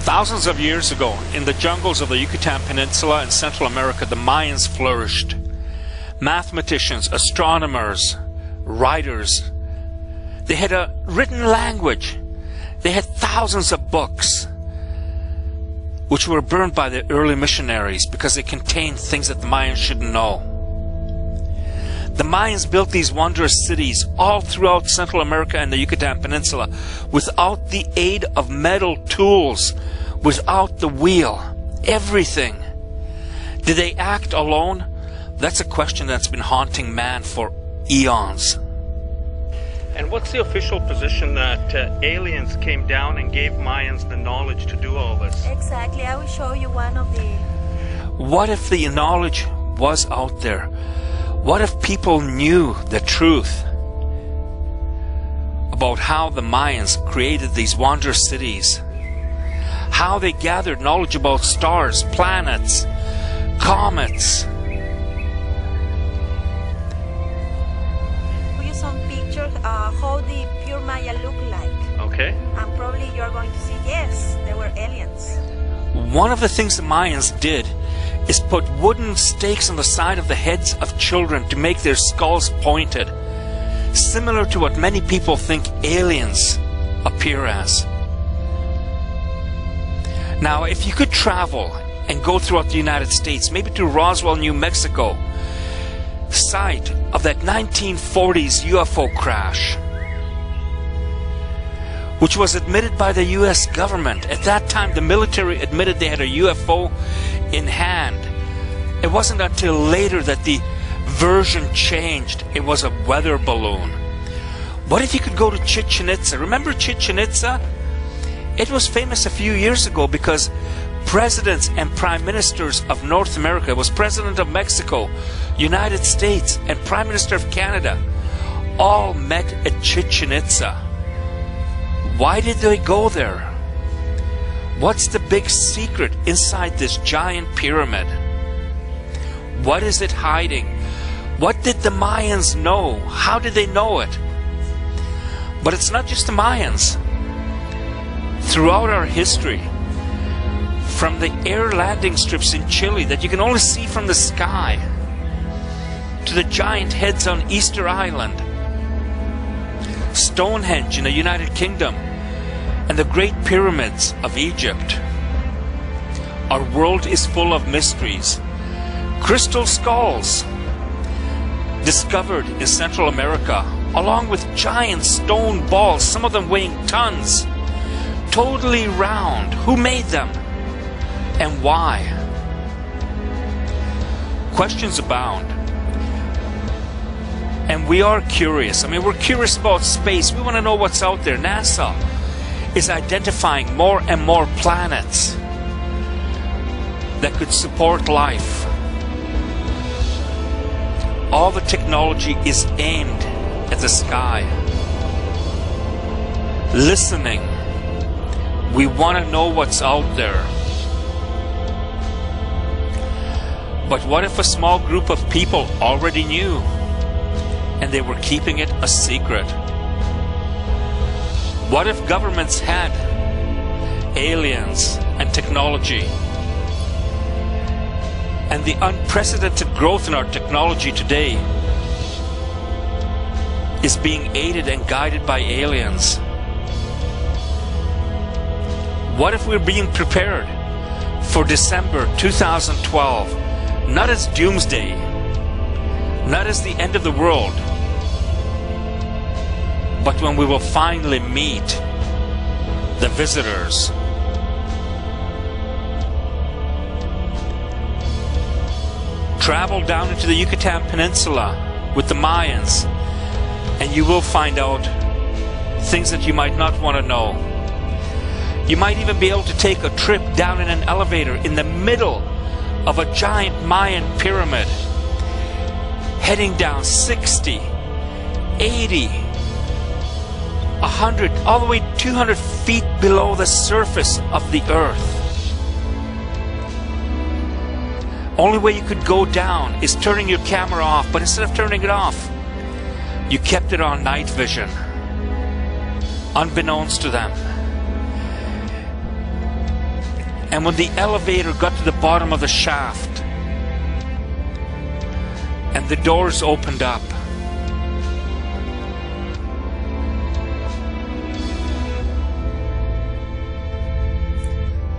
Thousands of years ago, in the jungles of the Yucatan Peninsula in Central America, the Mayans flourished. Mathematicians, astronomers, writers. They had a written language. They had thousands of books, which were burned by the early missionaries because they contained things that the Mayans shouldn't know. The Mayans built these wondrous cities all throughout Central America and the Yucatan Peninsula without the aid of metal tools, without the wheel, everything. Did they act alone? That's a question that's been haunting man for eons. And what's the official position that aliens came down and gave Mayans the knowledge to do all this? Exactly, I will show you one of the... What if the knowledge was out there? What if people knew the truth about how the Mayans created these wondrous cities? How they gathered knowledge about stars, planets, comets. Show you some pictures how the pure Maya look like. Okay. And probably you're going to see, yes, they were aliens. One of the things the Mayans did is put wooden stakes on the side of the heads of children to make their skulls pointed, similar to what many people think aliens appear as. Now, if you could travel and go throughout the United States, maybe to Roswell, New Mexico, site of that 1940s UFO crash, which was admitted by the US government. At that time, the military admitted they had a UFO in hand. It wasn't until later that the version changed. It was a weather balloon. What if you could go to Chichen Itza? Remember Chichen Itza? It was famous a few years ago because presidents and prime ministers of North America, it was President of Mexico, United States, and Prime Minister of Canada, all met at Chichen Itza. Why did they go there? What's the big secret inside this giant pyramid? What is it hiding? What did the Mayans know? How did they know it? But it's not just the Mayans. Throughout our history, from the air landing strips in Chile that you can only see from the sky, to the giant heads on Easter Island, Stonehenge in the United Kingdom, and the Great Pyramids of Egypt. Our world is full of mysteries. Crystal skulls discovered in Central America, along with giant stone balls, some of them weighing tons, totally round. Who made them? And why? Questions abound. And we are curious. I mean, we're curious about space. We want to know what's out there. NASA is identifying more and more planets that could support life. All the technology is aimed at the sky. Listening. We want to know what's out there. But what if a small group of people already knew and they were keeping it a secret? What if governments had aliens and technology, and the unprecedented growth in our technology today is being aided and guided by aliens? What if we're being prepared for December 2012, not as doomsday, not as the end of the world, but when we will finally meet the visitors? Travel down into the Yucatan Peninsula with the Mayans, and you will find out things that you might not want to know. You might even be able to take a trip down in an elevator in the middle of a giant Mayan pyramid, heading down 60, 80, 100, all the way 200 feet below the surface of the earth. Only way you could go down is turning your camera off, but instead of turning it off, you kept it on night vision, unbeknownst to them. And when the elevator got to the bottom of the shaft and the doors opened up,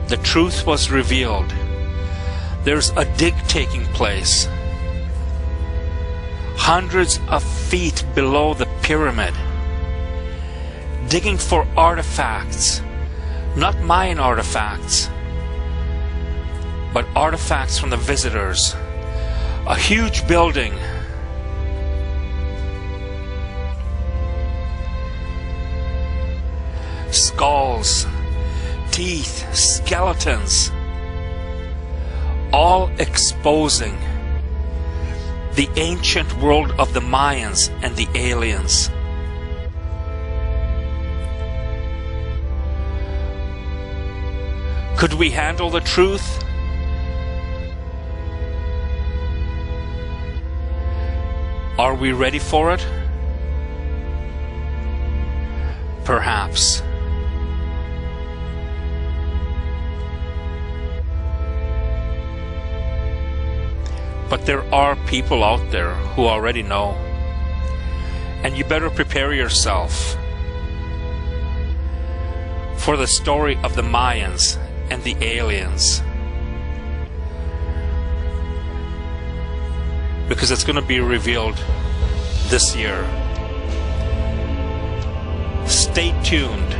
the truth was revealed. There's a dig taking place hundreds of feet below the pyramid, digging for artifacts, not Mayan artifacts, but artifacts from the visitors. A huge building. Skulls, teeth, skeletons, all exposing the ancient world of the Mayans and the aliens. Could we handle the truth? Are we ready for it? Perhaps. But there are people out there who already know. And you better prepare yourself for the story of the Mayans and the aliens. Because it's going to be revealed this year. Stay tuned.